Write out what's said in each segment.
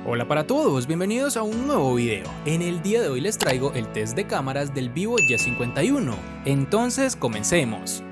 Hola para todos, bienvenidos a un nuevo video. En el día de hoy les traigo el test de cámaras del Vivo Y51. Entonces comencemos.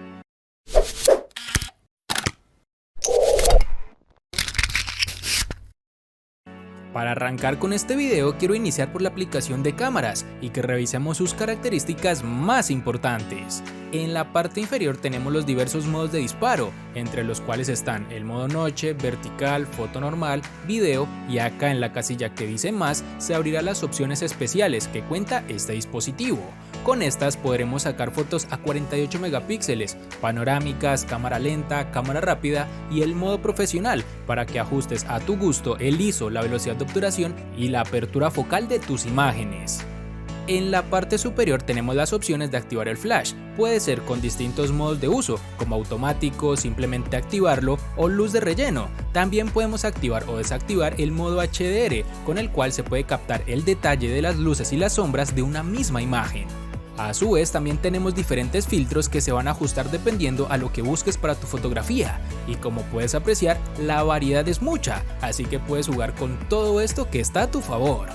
Para arrancar con este video quiero iniciar por la aplicación de cámaras y que revisemos sus características más importantes. En la parte inferior tenemos los diversos modos de disparo, entre los cuales están el modo noche, vertical, foto normal, video, y acá en la casilla que dice más se abrirán las opciones especiales que cuenta este dispositivo. Con estas podremos sacar fotos a 48 megapíxeles, panorámicas, cámara lenta, cámara rápida y el modo profesional para que ajustes a tu gusto el ISO, la velocidad de obturación y la apertura focal de tus imágenes. En la parte superior tenemos las opciones de activar el flash, puede ser con distintos modos de uso, como automático, simplemente activarlo o luz de relleno. También podemos activar o desactivar el modo HDR, con el cual se puede captar el detalle de las luces y las sombras de una misma imagen. A su vez también tenemos diferentes filtros que se van a ajustar dependiendo a lo que busques para tu fotografía, y como puedes apreciar la variedad es mucha, así que puedes jugar con todo esto que está a tu favor.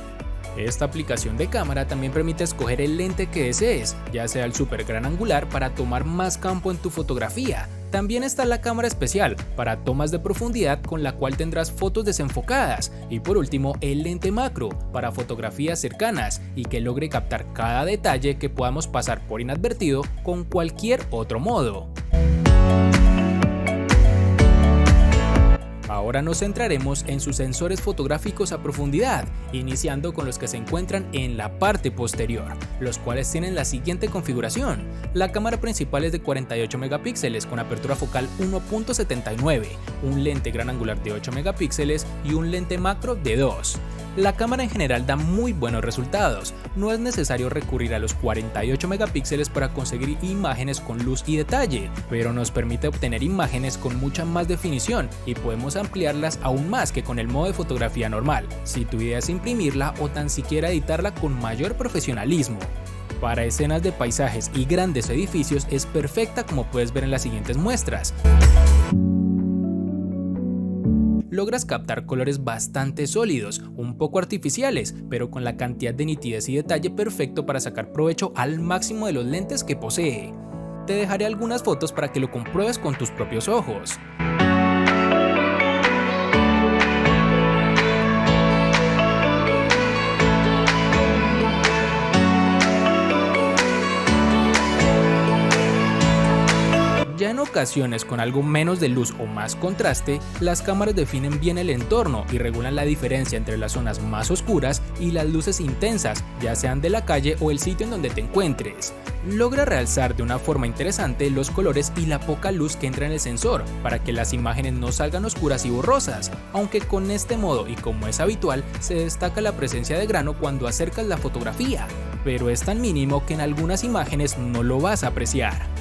Esta aplicación de cámara también permite escoger el lente que desees, ya sea el super gran angular para tomar más campo en tu fotografía. También está la cámara especial para tomas de profundidad con la cual tendrás fotos desenfocadas, y por último el lente macro para fotografías cercanas y que logre captar cada detalle que podamos pasar por inadvertido con cualquier otro modo. Ahora nos centraremos en sus sensores fotográficos a profundidad, iniciando con los que se encuentran en la parte posterior, los cuales tienen la siguiente configuración. La cámara principal es de 48 megapíxeles con apertura focal 1.79, un lente gran angular de 8 megapíxeles y un lente macro de 2. La cámara en general da muy buenos resultados, no es necesario recurrir a los 48 megapíxeles para conseguir imágenes con luz y detalle, pero nos permite obtener imágenes con mucha más definición y podemos ampliarlas aún más que con el modo de fotografía normal, si tu idea es imprimirla o tan siquiera editarla con mayor profesionalismo. Para escenas de paisajes y grandes edificios es perfecta, como puedes ver en las siguientes muestras. Logras captar colores bastante sólidos, un poco artificiales, pero con la cantidad de nitidez y detalle perfecto para sacar provecho al máximo de los lentes que posee. Te dejaré algunas fotos para que lo compruebes con tus propios ojos. Ya en ocasiones con algo menos de luz o más contraste, las cámaras definen bien el entorno y regulan la diferencia entre las zonas más oscuras y las luces intensas, ya sean de la calle o el sitio en donde te encuentres. Logra realzar de una forma interesante los colores y la poca luz que entra en el sensor, para que las imágenes no salgan oscuras y borrosas, aunque con este modo y como es habitual, se destaca la presencia de grano cuando acercas la fotografía, pero es tan mínimo que en algunas imágenes no lo vas a apreciar.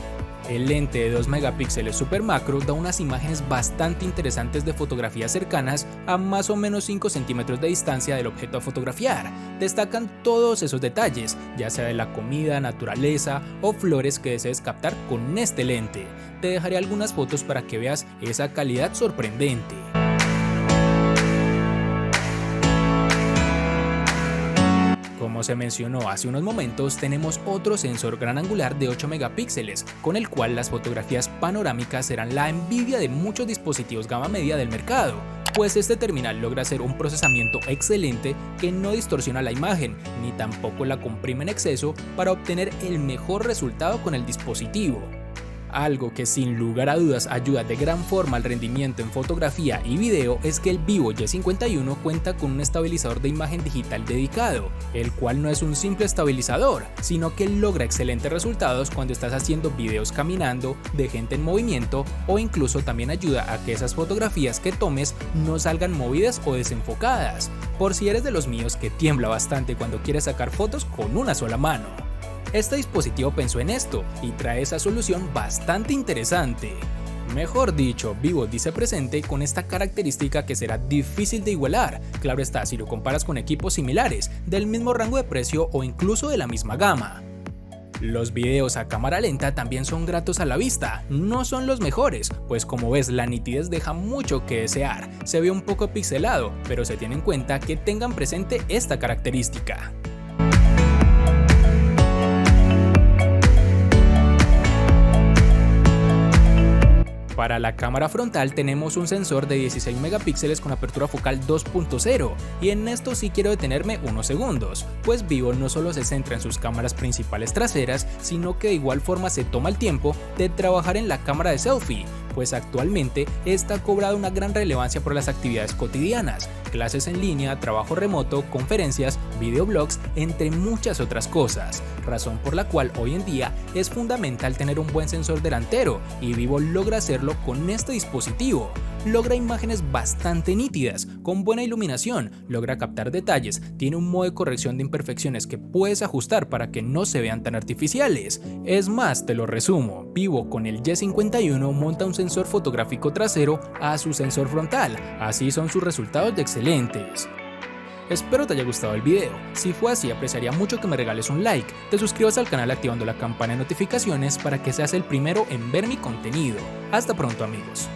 El lente de 2 megapíxeles super macro da unas imágenes bastante interesantes de fotografías cercanas a más o menos 5 centímetros de distancia del objeto a fotografiar. Destacan todos esos detalles, ya sea de la comida, naturaleza o flores que desees captar con este lente. Te dejaré algunas fotos para que veas esa calidad sorprendente. Como se mencionó hace unos momentos, tenemos otro sensor gran angular de 8 megapíxeles, con el cual las fotografías panorámicas serán la envidia de muchos dispositivos gama media del mercado, pues este terminal logra hacer un procesamiento excelente que no distorsiona la imagen, ni tampoco la comprime en exceso para obtener el mejor resultado con el dispositivo. Algo que sin lugar a dudas ayuda de gran forma al rendimiento en fotografía y video es que el Vivo Y51 cuenta con un estabilizador de imagen digital dedicado, el cual no es un simple estabilizador, sino que logra excelentes resultados cuando estás haciendo videos caminando, de gente en movimiento, o incluso también ayuda a que esas fotografías que tomes no salgan movidas o desenfocadas, por si eres de los míos que tiembla bastante cuando quieres sacar fotos con una sola mano. Este dispositivo pensó en esto y trae esa solución bastante interesante. Mejor dicho, Vivo dice presente con esta característica que será difícil de igualar, claro está si lo comparas con equipos similares, del mismo rango de precio o incluso de la misma gama. Los videos a cámara lenta también son gratos a la vista, no son los mejores, pues como ves la nitidez deja mucho que desear, se ve un poco pixelado, pero se tiene en cuenta que tengan presente esta característica. Para la cámara frontal tenemos un sensor de 16 megapíxeles con apertura focal 2.0 y en esto sí quiero detenerme unos segundos, pues Vivo no solo se centra en sus cámaras principales traseras, sino que de igual forma se toma el tiempo de trabajar en la cámara de selfie, pues actualmente esta ha cobrado una gran relevancia por las actividades cotidianas, clases en línea, trabajo remoto, conferencias, videoblogs, entre muchas otras cosas, razón por la cual hoy en día es fundamental tener un buen sensor delantero y Vivo logra hacerlo con este dispositivo. Logra imágenes bastante nítidas, con buena iluminación, logra captar detalles, tiene un modo de corrección de imperfecciones que puedes ajustar para que no se vean tan artificiales. Es más, te lo resumo, Vivo con el Y51 monta un sensor fotográfico trasero a su sensor frontal, así son sus resultados de excelentes. Espero te haya gustado el video, si fue así apreciaría mucho que me regales un like, te suscribas al canal activando la campana de notificaciones para que seas el primero en ver mi contenido. Hasta pronto amigos.